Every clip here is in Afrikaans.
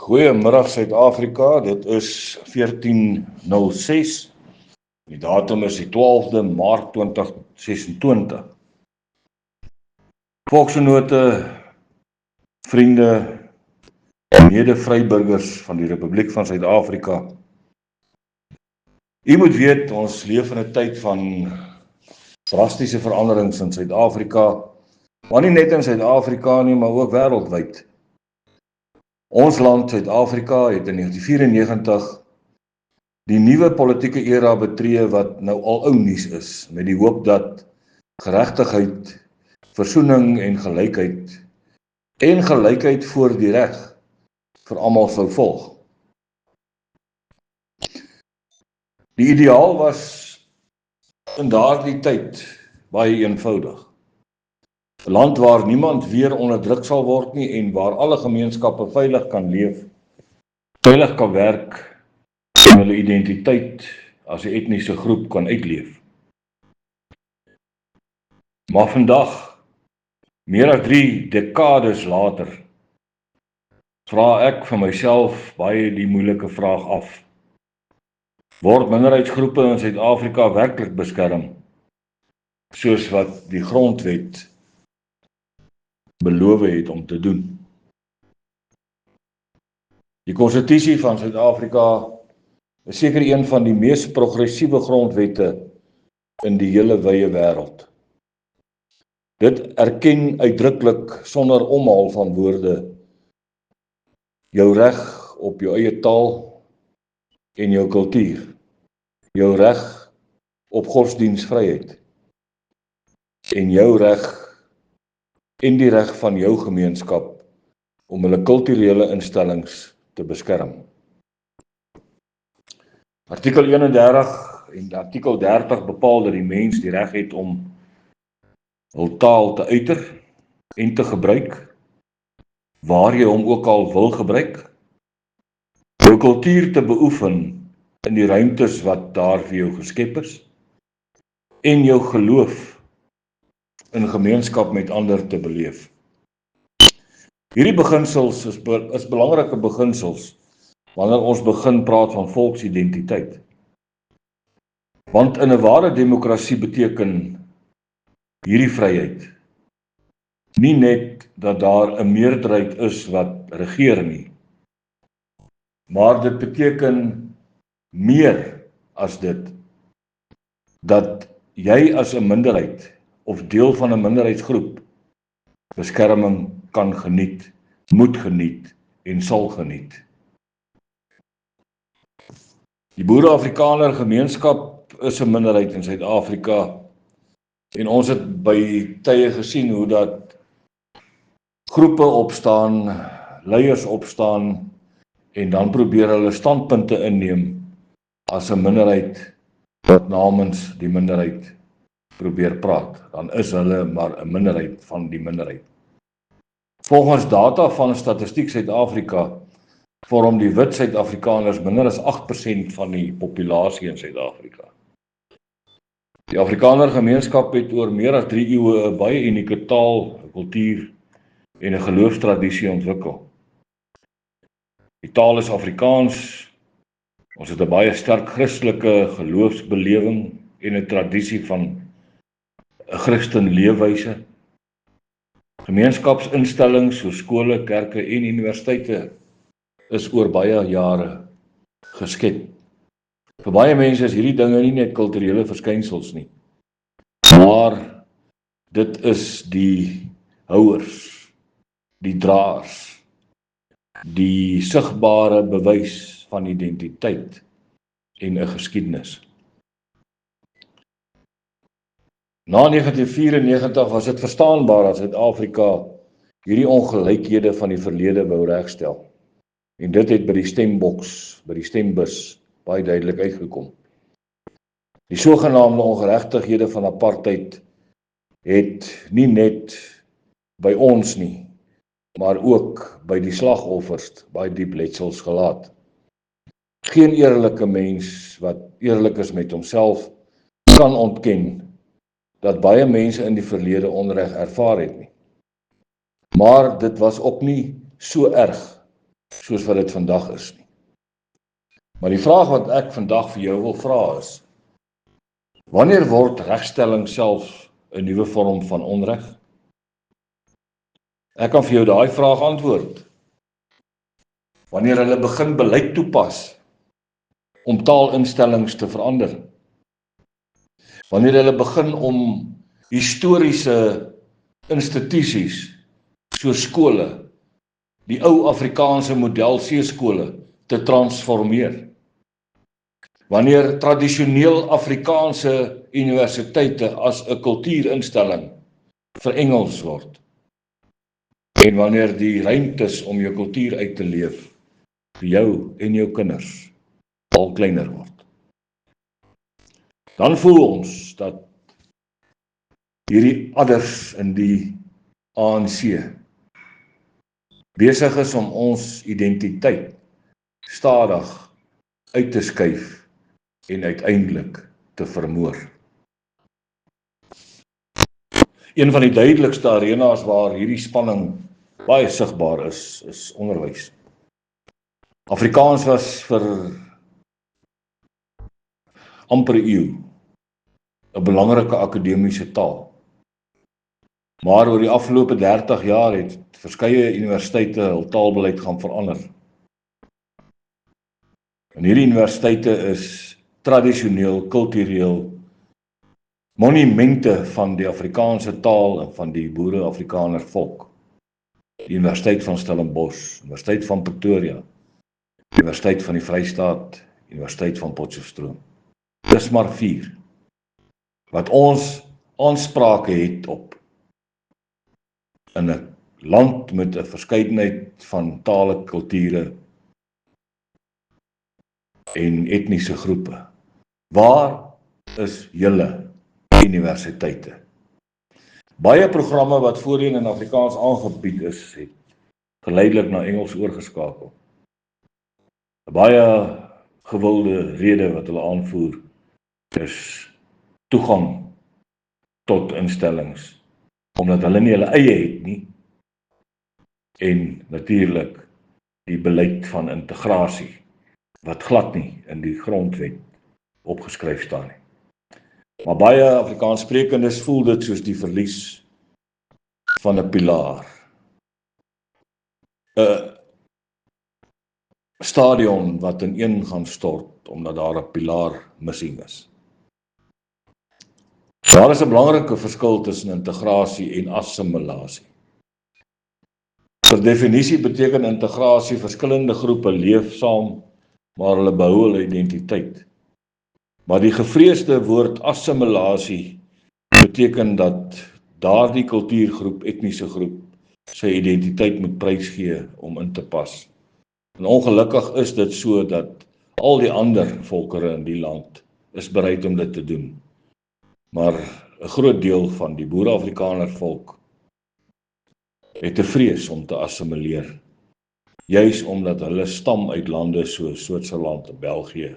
Goeiemiddag Suid-Afrika, dit is 14:06, die datum is die 12de Maart 2026. Volksgenote, vriende, mede-vryburgers van die Republiek van Suid-Afrika. U moet weet, ons leef in 'n tyd van drastiese veranderings in Suid-Afrika, maar nie net in Suid-Afrika nie, maar ook wêreldwyd. Ons land, Suid-Afrika, het in 1994 die nuwe politieke era betree wat nou al ou nuus is, met die hoop dat geregtigheid, versoening en gelykheid voor die reg vir almal sou volg. Die ideaal was in daardie tyd baie eenvoudig. 'n land waar niemand weer onderdruk sal word nie en waar alle gemeenskappe veilig kan leef, veilig kan werk en hulle identiteit as 'n etniese groep kan uitleef. Maar vandag, meer as 3 dekades later, vra ek vir myself baie die moeilike vraag af. Word minderheidsgroepe in Suid-Afrika werklik beskerm, soos wat die grondwet beloof het om te doen? Die konstitusie van Suid-Afrika is seker een van die mees progressiewe grondwette in die hele wye wêreld. Dit erken uitdruklik sonder omhaal van woorde jou reg op jou eie taal en jou kultuur, jou reg op godsdienstvryheid en jou reg en die reg van jou gemeenskap om hulle kulturele instellings te beskerm. Artikel 31 en artikel 30 bepaal dat die mens die reg het om hul taal te uiter en te gebruik, waar jy hom ook al wil gebruik, jou kultuur te beoefen in die ruimtes wat daar vir jou geskep is, en jou geloof in gemeenskap met ander te beleef. Hierdie beginsels is belangrike beginsels wanneer ons begin praat van volksidentiteit. Want in 'n ware demokrasie beteken hierdie vryheid nie net dat daar 'n meerderheid is wat regeer nie, maar dit beteken meer as dit, dat jy as 'n minderheid of deel van 'n minderheidsgroep beskerming kan geniet, moet geniet en sal geniet. Die Boere-Afrikaner gemeenskap is 'n minderheid in Suid-Afrika en ons het by tye gesien hoe dat groepe opstaan, leiers opstaan en dan probeer hulle standpunte inneem as 'n minderheid wat namens die minderheid probeer praat. Dan is hulle maar 'n minderheid van die minderheid. Volgens data van Statistiek Suid-Afrika vorm die wit Suid-Afrikaners minder as 8% van die populasie in Suid-Afrika. Die Afrikaner gemeenskap het oor meer as 3 eeue 'n baie unieke taal, 'n kultuur en 'n geloofstradisie ontwikkel. Die taal is Afrikaans. Ons het 'n baie sterk Christelike geloofsbelewing en 'n tradisie van 'n Christen leefwyse. Gemeenskapsinstellings soos skole, kerke en universiteite is oor baie jare geskep. Vir baie mense is hierdie dinge nie net kulturele verskynsels nie, maar dit is die houers, die draers, die sigbare bewys van identiteit en 'n geskiedenis. Na 1994 was dit verstaanbaar dat Suid-Afrika hierdie ongelykhede van die verlede wou regstel. En dit het by die stemboks, by die stembus, baie duidelik uitgekom. Die sogenaamde ongeregtighede van apartheid het nie net by ons nie, maar ook by die slagoffers baie diep letsels gelaat. Geen eerlike mens wat eerlik is met homself kan ontken dat baie mense in die verlede onreg ervaar het nie. Maar dit was ook nie so erg soos wat dit vandag is nie. Maar die vraag wat ek vandag vir jou wil vra is, wanneer word regstelling self 'n nuwe vorm van onreg? Ek kan vir jou daai vraag antwoord. Wanneer hulle begin beleid toepas om taalinstellings te verander. Wanneer hulle begin om historiese institusies, soos skole, die ou Afrikaanse model C-skole, te transformeer. Wanneer tradisioneel Afrikaanse universiteite as 'n kultuurinstelling verengels word. En wanneer die ruimtes om jou kultuur uit te leef vir jou en jou kinders al kleiner word. Dan voel ons dat hierdie adders in die ANC besig is om ons identiteit stadig uit te skuif en uiteindelik te vermoor. Een van die duidelikste arena's waar hierdie spanning baie sigbaar is onderwys. Afrikaans was vir amper 'n eeu 'n belangrike akademiese taal. Maar oor die afgelope 30 jaar het verskeie universiteite hul taalbeleid gaan verander. En hierdie universiteite is tradisioneel, kultureel, monumente van die Afrikaanse taal en van die boere-Afrikaner volk. Die Universiteit van Stellenbosch, Universiteit van Pretoria, Universiteit van die Vrystaat, Universiteit van Potchefstroom. Dis maar 4 wat ons aansprake het op in 'n land met 'n verskeidenheid van tale, kulture en etniese groepe. Waar is julle universiteite? Baie programme wat voorheen in Afrikaans aangebied is, het geleidelik na Engels oorgeskakel. 'n Baie gewilde rede wat hulle aanvoer is toegang tot instellings, omdat hulle nie hulle eie het nie, en natuurlik die beleid van integrasie, wat glad nie in die grondwet opgeskryf staan nie. Maar baie Afrikaanssprekendes voel dit soos die verlies van 'n pilaar. 'n Stadion wat ineen gaan stort, omdat daar 'n pilaar missing is. Daar is 'n belangrike verskil tussen integrasie en assimilasie. Per definisie beteken integrasie verskillende groepe leef saam, maar hulle behou hulle identiteit. Maar die gevreesde woord assimilasie beteken dat daardie kultuurgroep, etniese groep, sy identiteit moet prysgee om in te pas. En ongelukkig is dit so dat al die ander volkere in die land is bereid om dit te doen. Maar 'n groot deel van die boere-Afrikaner volk het 'n vrees om te assimileer. Juis omdat hulle stam uit lande soos Switserland en België,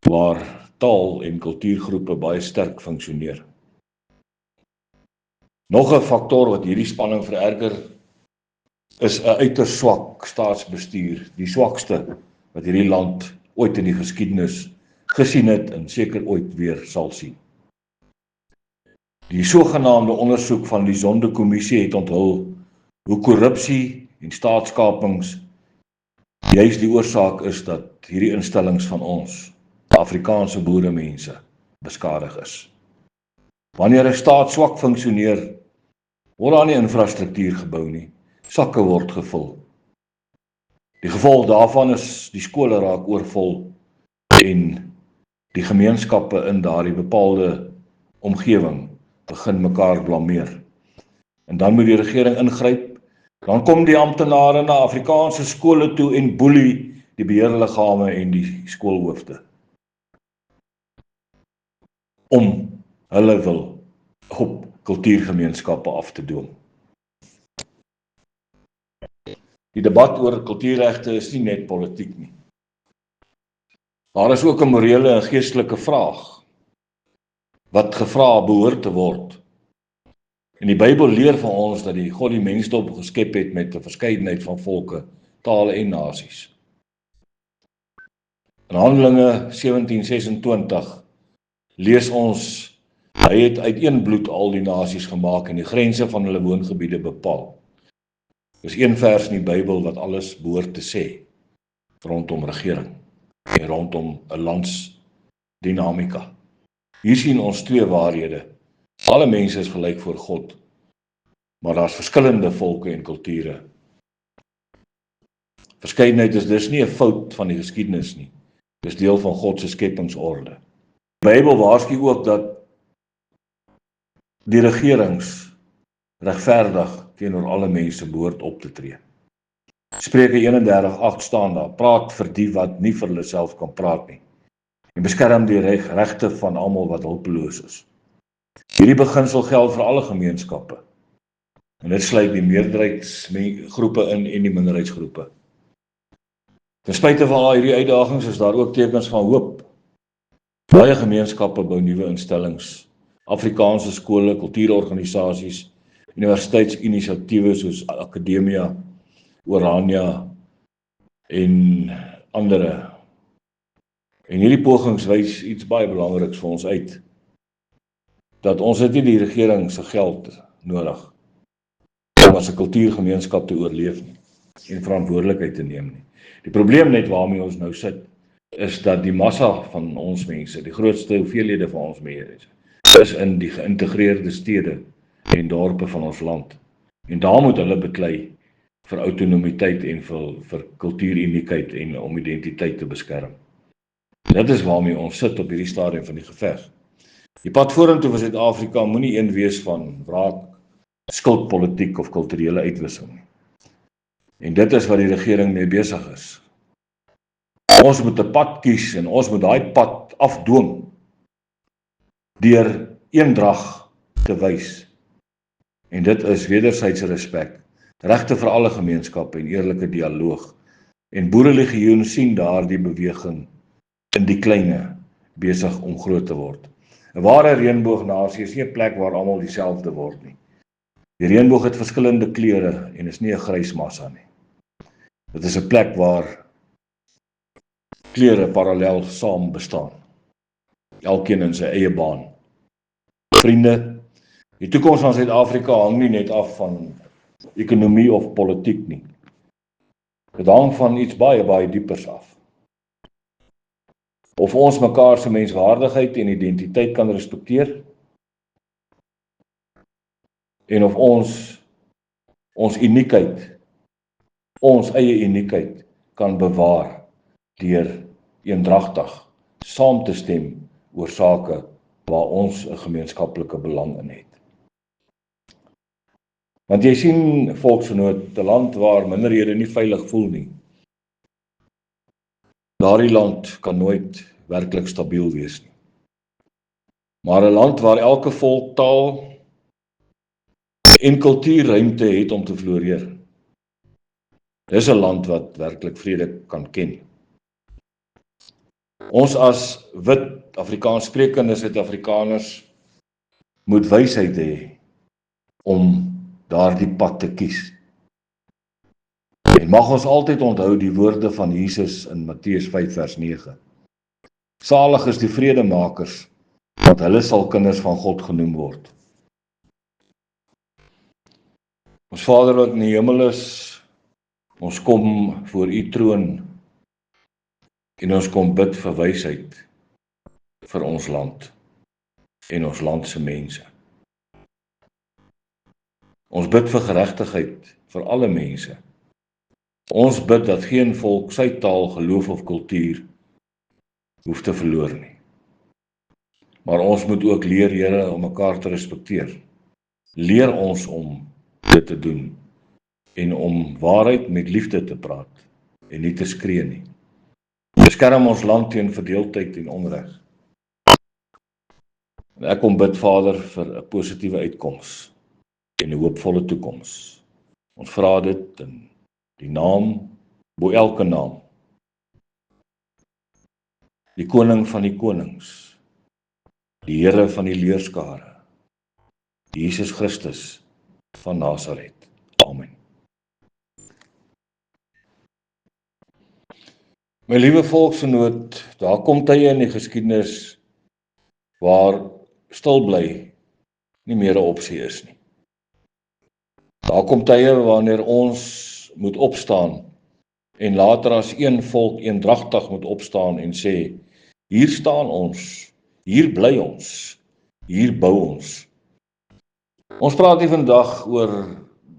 waar taal- en kultuurgroepe baie sterk funksioneer. Nog 'n faktor wat hierdie spanning vererger, is 'n uiters swak staatsbestuur, die swakste wat hierdie land ooit in die geskiedenis gesien het en seker ooit weer sal sien. Die sogenaamde ondersoek van die Zondo-kommissie het onthul hoe korrupsie en staatskapings juis die oorsaak is dat hierdie instellings van ons, Afrikaanse boeremense, beskadig is. Wanneer 'n staat swak funksioneer, word daar nie infrastruktuur gebou nie, sakke word gevul. Die gevolg daarvan is die skole raak oorvol en die gemeenskappe in daardie bepaalde omgewing begin mekaar blameer. En dan moet die regering ingryp, dan kom die amptenare na Afrikaanse skole toe en boelie die beheerliggame en die skoolhoofde om hulle wil op kultuurgemeenskappe af te dwing. Die debat oor kultuurregte is nie net politiek nie. Daar is ook 'n morele en geestelike vraag wat gevra behoort te word. En die Bybel leer vir ons dat die God die mensdom geskep het met 'n verskeidenheid van volke, tale en nasies. In Handelinge 17:26 lees ons, hy het uit een bloed al die nasies gemaak en die grense van hulle woongebiede bepaal. Dis een vers in die Bybel wat alles behoort te sê rondom regering en rondom 'n landsdinamika. Hier sien ons twee waarhede. Alle mense is gelyk voor God, maar daar's verskillende volke en kulture. Verskeidenheid is dus nie 'n fout van die geskiedenis nie. Dis deel van God se skepingsorde. Die Bybel waarsku ook dat die regerings regverdig teenoor alle mense behoort op te tree. Spreuke 31:8 staan daar, praat vir die wat nie vir hulle self kan praat nie, en beskerm die regte van almal wat hulpeloos is. Hierdie beginsel geld vir alle gemeenskappe, en dit sluit die meerderheidsgroepe in en die minderheidsgroepe. Ten spyte van al hierdie uitdagings is daar ook tekens van hoop. Baie gemeenskappe bou nuwe instellings, Afrikaanse skole, kultuurorganisasies, universiteitsinisiatiewe soos Akademia, Orania en andere. En hierdie pogings wys iets baie belangriks vir ons uit, dat ons het nie die regering se geld nodig om as 'n kultuurgemeenskap te oorleef nie en verantwoordelikheid te neem nie. Die probleem net waarmee ons nou sit, is dat die massa van ons mense, die grootste hoeveelhede van ons mense, is in die geïntegreerde stede en dorpe van ons land. En daar moet hulle beklei vir autonomiteit en vir kultuuruniekheid en om identiteit te beskerm. Dit is waarmee ons sit op hierdie stadium van die geveg. Die pad vorentoe vir Suid-Afrika moenie een wees van wraak, skuldpolitiek of kulturele uitwissing nie. En dit is wat die regering mee besig is. Ons moet 'n pad kies en ons moet daai pad afdwing deur eendrag te wys. En dit is wederwysige respek, regte vir alle gemeenskappe en eerlike dialoog. En Boerelegioen sien daardie beweging in die kleine besig om groot te word. 'n Ware reënboognasie is nie 'n plek waar almal dieselfde word nie. Die reënboog het verskillende kleure en is nie 'n grys massa nie. Dit is 'n plek waar kleure parallel saam bestaan. Elkeen in sy eie baan. Vriende, die toekoms van Suid-Afrika hang nie net af van ekonomie of politiek nie. Dit hang van iets baie, baie diepers af. Of ons mekaar se menswaardigheid en identiteit kan respekteer, en of ons uniekheid, ons eie uniekheid kan bewaar deur eendragtig saam te stem oor sake waar ons 'n gemeenskaplike belang in het. Want jy sien, volksgenoot, 'n land waar minderhede nie veilig voel nie. Daardie land kan nooit werklik stabiel wees nie. Maar 'n land waar elke volk, taal en kultuur ruimte het om te floreer, dis 'n land wat werklik vrede kan ken. Ons as wit Afrikaans sprekende Suid-Afrikaners moet wysheid hê om daardie pad te kies. En mag ons altyd onthou die woorde van Jesus in Matteus 5 vers 9. Salig is die vredemakers, want hulle sal kinders van God genoem word. Ons Vader wat in die hemel is, ons kom voor u troon en ons kom bid vir wysheid vir ons land en ons land se mense. Ons bid vir geregtigheid vir alle mense. Ons bid dat geen volk sy taal, geloof of kultuur hoef te verloor nie. Maar ons moet ook leer, Here, om mekaar te respekteer. Leer ons om dit te doen en om waarheid met liefde te praat en nie te skree nie. Beskerm ons land teen verdeeldheid en onreg. En ek kom bid, Vader, vir 'n positiewe uitkoms en 'n hoopvolle toekoms. Ons vra dit in die naam, bo elke naam, die koning van die konings, die Here van die leerskare, Jesus Christus van Nasaret. Amen. My liewe volksgenoot, daar kom tye in die geskiedenis waar stil bly nie meer 'n opsie is nie. Daar kom tye wanneer ons moet opstaan en later as een volk eendragtig moet opstaan en sê, hier staan ons, hier bly ons, hier bou ons. Ons praat nie vandag oor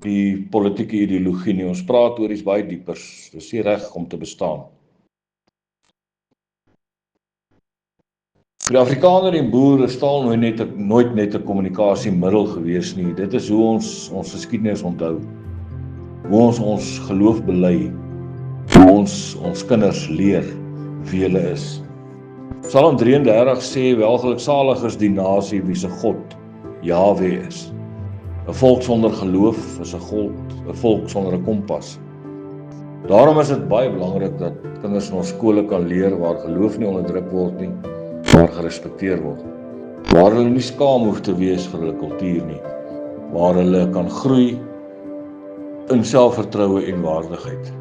die politieke ideologie nie, ons praat oor iets baie diepers, dis die reg om te bestaan. Vir die Afrikaner en boer is taal nooit net 'n kommunikasiemiddel gewees nie. Dit is hoe ons geskiedenis onthou. Hoe ons geloof bely. Hoe ons kinders leer wie hulle is. Psalm 33 sê, welgeluksalig is die nasie wie se God Jahwe is. 'n volk sonder geloof is 'n volk sonder 'n kompas. Daarom is dit baie belangrik dat kinders in ons skole kan leer waar geloof nie onderdruk word nie, waar gerespekteer word. Waar hulle nie skaam hoef te wees vir hulle kultuur nie. Waar hulle kan groei in selfvertroue en waardigheid.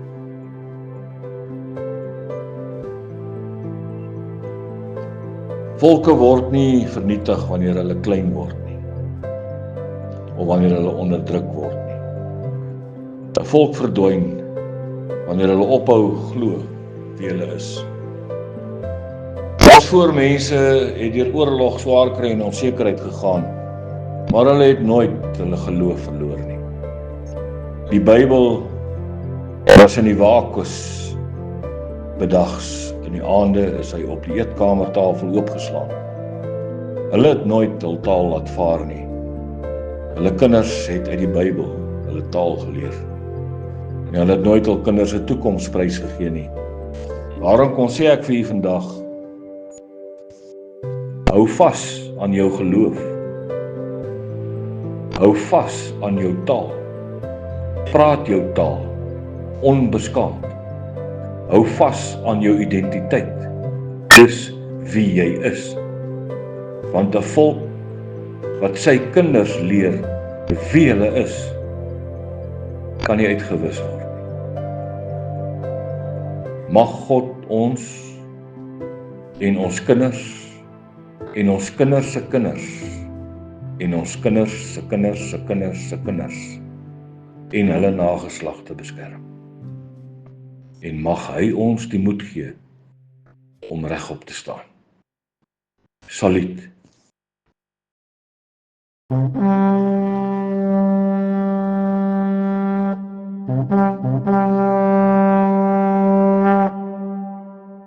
Volke word nie vernietig wanneer hulle klein word nie, of wanneer hulle onderdruk word nie. 'n Volk verdwyn wanneer hulle ophou glo wie hulle is. Ons voormense het deur oorlog, swaar kry en onsekerheid gegaan, maar hulle het nooit hulle geloof verloor nie. Die Bybel was in die waakus bedags. In die aande is hy op die eetkamertafel oopgeslaan. Hulle het nooit hul taal laat vaar nie. Hulle kinders het uit die Bybel hulle taal geleer. En hulle het nooit hul kinders se toekoms prysgegee nie. Daarom kon sê ek vir u vandag, hou vas aan jou geloof. Hou vas aan jou taal. Praat jou taal, onbeskaamd. Hou vas aan jou identiteit, dis wie jy is. Want 'n volk wat sy kinders leer wie hulle is, kan nie uitgewis word nie. Mag God ons en ons kinders en ons kinders se kinders en ons kinders se kinders se kinders se kinders en hulle nageslagte beskerm. En mag hy ons die moed gee om regop te staan. Saluut.